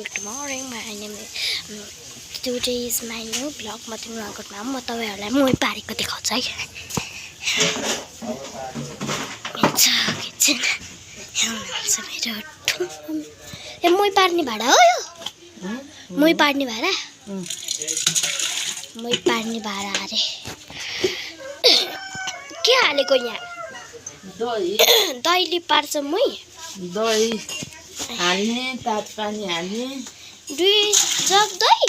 Good morning, my name is today is my new vlog. म तपाईहरुलाई मोही पारेको देखाउँछु है। किचन यो मोही पार्ने भाडा हो यो? मोही पार्ने भाडा? मोही पार्ने भाडा अरे। के हालेको यहाँ? दही दहीले पार्छ मोही? दही हाल्ने तातो पानी हाल्ने 2 जग दही?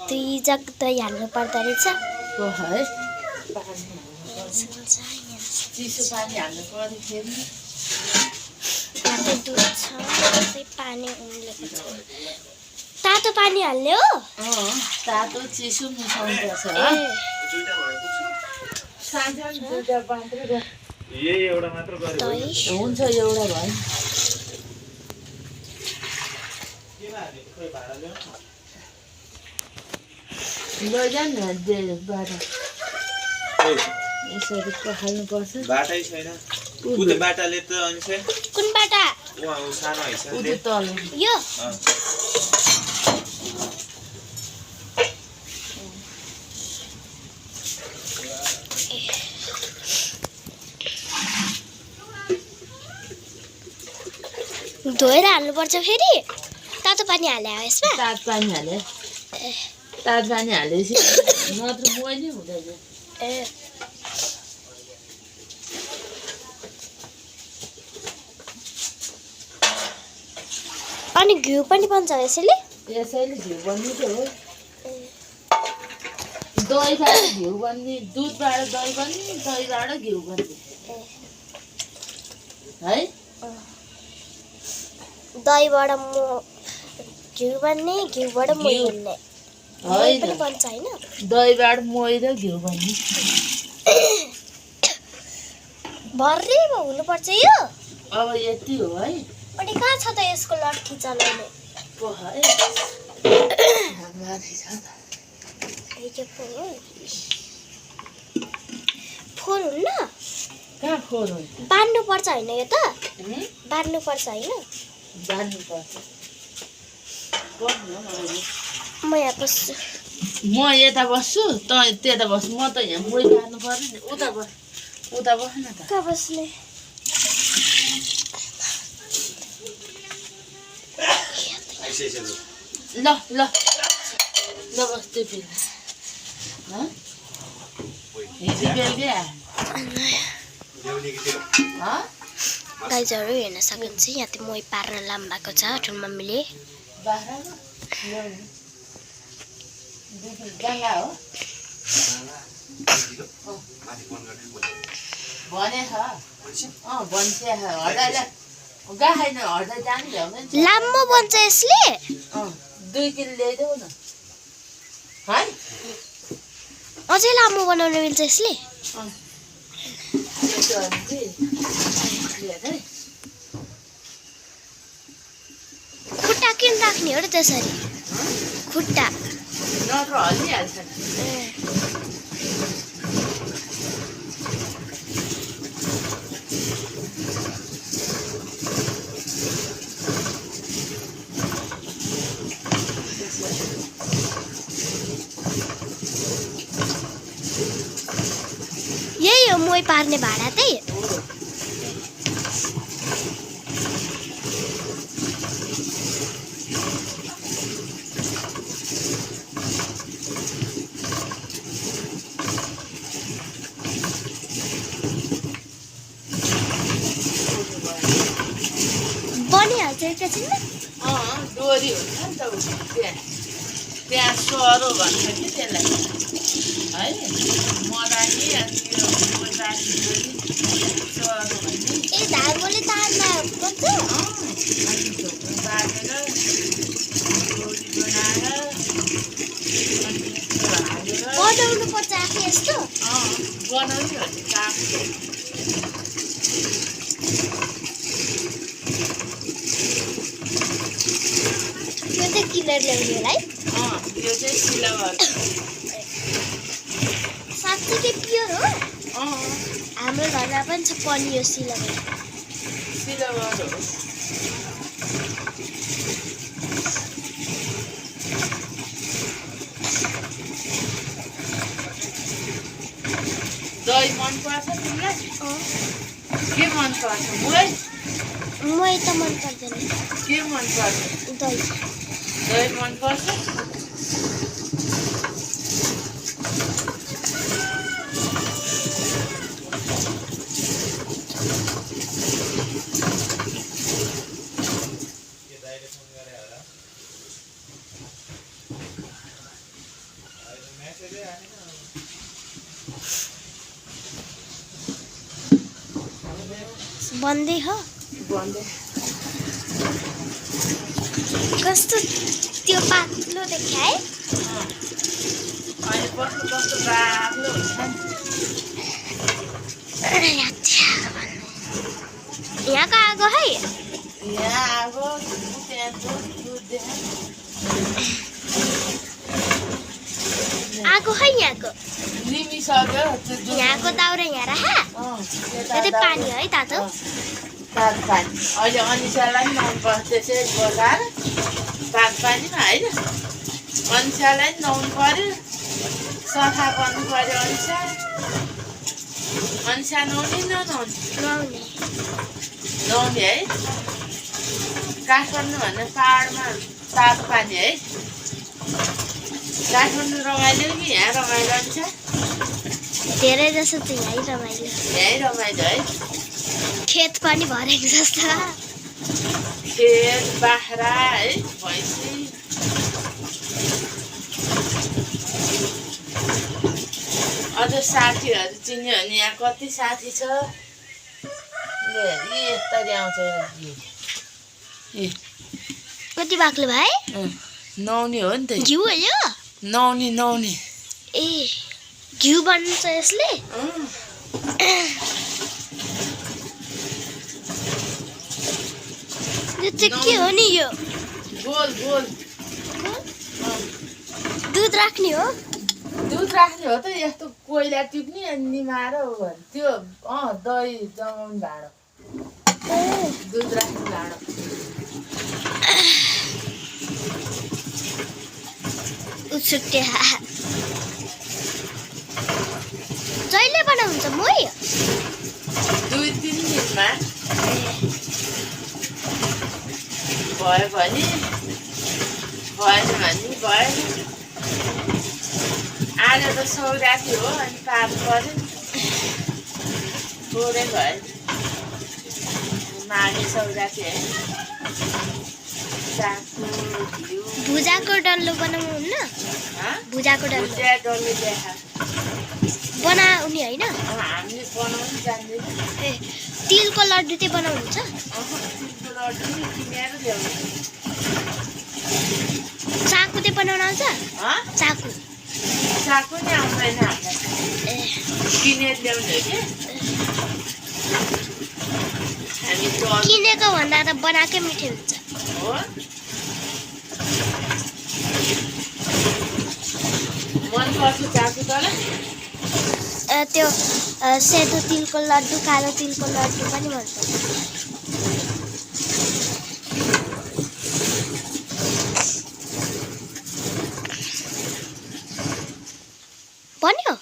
2 जग दही हाल्नु पर्दो रहेछ। है चिसो पानी हाल्नु पर्यो फेरि। तातो दुध छ, त्यही पानी उम्लेको छ। तातो पानी हाल्ने हो? तातो चिसो मिसाउनु पर्छ। दुईटा मात्र एउटा मात्र गरे हुन्छ, एउटा भयो। लैजा न बाटा यसरी पखाल्नु पर्छ। बाटै छैन। उते बाटाले त अनि कुन बाटा? उहाँ सानो हैछ उते तल यो धोएर हाल्नुपर्छ फेरि? तातो पानी हाले हो यसमा? तातो पानी हाले। तातो पानी हालेपछि नत्र मोही नै हुँदैन। अनि घिउ पनि बन्छ यसैले? यसैले घिउ बन्ने त हो। दहीबाट घिउ बन्ने, दुधबाट दही बन्ने, दहीबाट घिउ बन्ने है। दहीबाट घिउ बन्ने, घिउबाट मोही बन्ने पनि बन्छ हैन? दहीबाट मोही र घिउ बन्ने। भर्रै हुनुपर्छ यो? अब यति हो है। अनि कहाँ छ त यसको लट्ठी चलाउने? फोर हुन्न? कहाँ फोर हुन्छ? बान्नु पर्छ हैन यो त? बान्नु पर्छ हैन? बान्नु पर्छ। म यहाँ बस्छु। म यता बस्छु, त त्यता बस्छु। म त यहाँ मोही पार्नु पर्यो नि। उता बस न त। कहाँ बस्ने? ल ल ल बस त्यो फेरि गाइजहरू हेर्न सक्नुहुन्छ यहाँ त्यो मोही पार्न लाम्बाको छ ठुलो मम्मीले। गङ्गा हो भने भन्छ हड्दा गाएन हड्दा जाने भ्याउँदैन। लामो बन्छ यसले? 2 किलो ल्याइदेऊ न है। अझै लामो बनाउन मिल्छ यसले? खुट्टा किन राख्ने हो र त्यसरी? खुट्टा नत्र हल्लिहाल्छ। यही हो मोही पार्ने भाडा चाहिँ? बनिहाल्छ एकैछिनमा? डोरी हुन्छ नि त त्यहाँ सरो भन्छ कि त्यसलाई है। मरानी अनि यो सरो भन्ने। ए धागोले तार्न पर्छ? अनि झोक्रो बाँधेर डोरी बनाएर अनि यस्तो हालेर बनाउनु पर्छ आफै यस्तो? बनाउने हो नि काठको। यो चाहिँ किनेर ल्याउने होला है? यो चाहिँ सिलावर। साँच्चै प्योर हो? हाम्रो घरमा पनि छ पनियो सिलावर। आइतबार हो दही मनपर्छ तिमीलाई के मनपर्छ मै त मन पर्दैन के मनपर्छ दही दही मनपर्छ बन्दै हो बन्दै कस्तो त्यो पातलो देखा है अहिले कस्तो कस्तो बाक्लो हुन्छ नि यहाँको आगो है यहाँ आगो त्यहाँ दुध देखा आगो है यहाँको निमिसक्यो त्यो दुध यहाँको दाउरा यहाँ राखा त्यो चाहिँ पानी है तातो तातो पानी अहिले अनिसालाई पनि नुहाउनु पर्छ त्यसै बसाएर तातो पानीमा होइन अनिसालाई पनि नुहाउनु पर्यो सफा गर्नु पर्यो अनिसा नुहाउने ननुहाउने नुहाउने नुहाउने है काठमाडौँ भन्दा पाहाडमा तातो पानी है काठमाडौँ रमाइलो कि यहाँ रमाइलो अनिसा धेरै जसो चाहिँ यहीँ रमाइलो यहीँ रमाइलो है खेत पनि भरेको जस्तो खेत बाख्रा है भैँसी अझ साथीहरू चिन्यो भने यहाँ कति साथी छ यस्तरी आउँछ ए कति बाक्लो भाइ नुहाउने हो नि त घिउ हो यो नुहाउने ए घिउ बन्छ यसले यो चाहिँ के हो नि यो गोल गोल दुध राख्ने हो दुध राख्ने हो त यस्तो कोइला टिप्ने अनि निमाएर त्यो दही जमाउने भाँडो दुध राख्ने भाँडो उत्सुकटे जहिले बनाउँछ मै 2-3 दिनमा भयो भने भएन भने भएन आज त सौराती हो अनि पार्नु पर्यो थोरै भयो माघे सौराती है चाकु घिउ भुजाको डल्लो बनाउनुहुन्न भुजाको डल्लो भुजिया डल्लो देखा बनाउने होइन हामीले बनाउनु जान्दैन ए तिलको लड्डु चाहिँ बनाउनुहुन्छ तिलको लड्डु नि किनेर ल्याउनु चाकु चाहिँ बनाउन आउँछ चाकु चाकु नि आउँदैन हामीलाई ए किनेर ल्याउने हो कि हामी त किनेको भन्दा त बनाएकै मिठो हुन्छ हो मनपर्छ चाकु तँलाई त्यो सेतो तिलको लड्डु कालो तिलको लड्डु पनि मनपर्छ बन्यो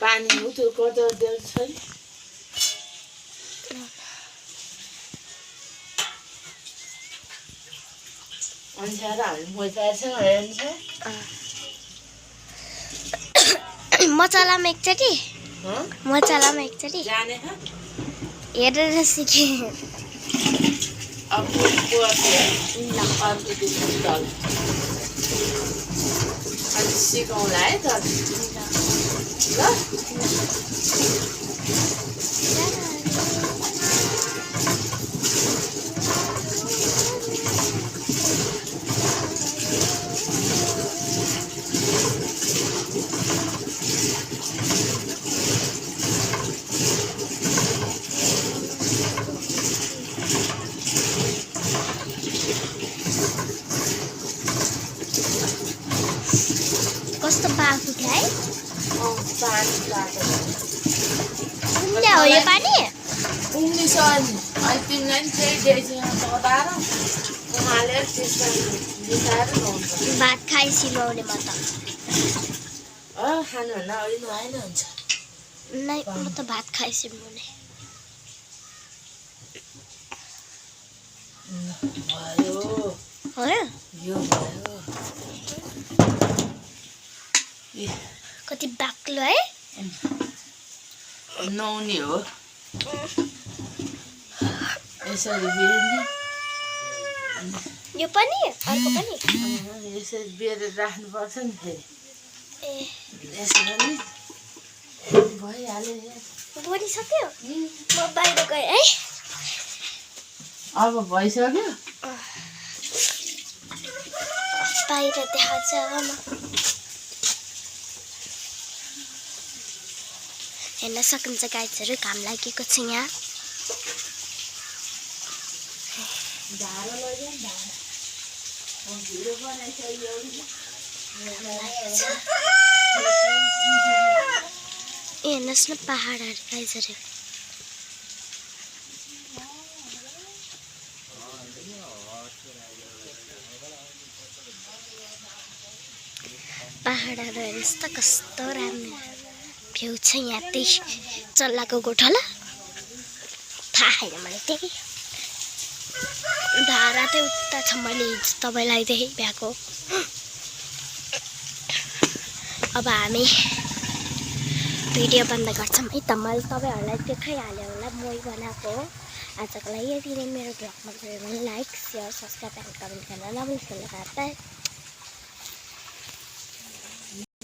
पानी हो त्यो कदर देख्छ है अनुसार हामी मोजासँग हेर्छ मचलामा एकचोटि मचलामा एकचोटि जाने हेरेर सिकेँ अब अर्को दिन तल अनि सिकाउँला है त ल कस्तो पाएको थियो है पानी लाग्यो उम्ल्या हो यो पानी उम्लिस अनि तिमीलाई नि त्यही डेक्चीमा तताएर उमालेर त्यसमा मिसाएर नुहाउनु पर्छ भात खाइ सिमाउने म त खानुभन्दा अगाडि नुहाएन हुन्छ नै म त भात खाइ सिमाउने भयो हो र यो भयो कति बाक्लो है नुहाउने हो यसरी बेर्ने यो पनि अर्को पनि यसरी बेरेर राख्नुपर्छ नि फेरि ए यसरी नि भइहाल्यो बनिसक्यो म बाहिर गएँ है अब भइसक्यो बाहिर देखाउँछ अब म हेर्न सकिन्छ गाइजहरू घाम लागेको छ यहाँ हेर्नुहोस् न पहाडहरू गाइजहरू पहाडहरू हेर्नुहोस् त कस्तो राम्रो भ्यू छ यहाँ त्यही चल्लाको गोठला थाहा छैन मलाई त्यही धारा चाहिँ उता छ मैले हिजो तपाईँलाई त्यही भ्याएको अब हामी भिडियो बन्द गर्छौँ है त मैले तपाईँहरूलाई देखाइहालेँ होला मै बनाएको हो आजको लागि यति नै मेरो भ्लगमा गयो भने like share subscribe and comment गर्न नबिर्सनु होला बाइ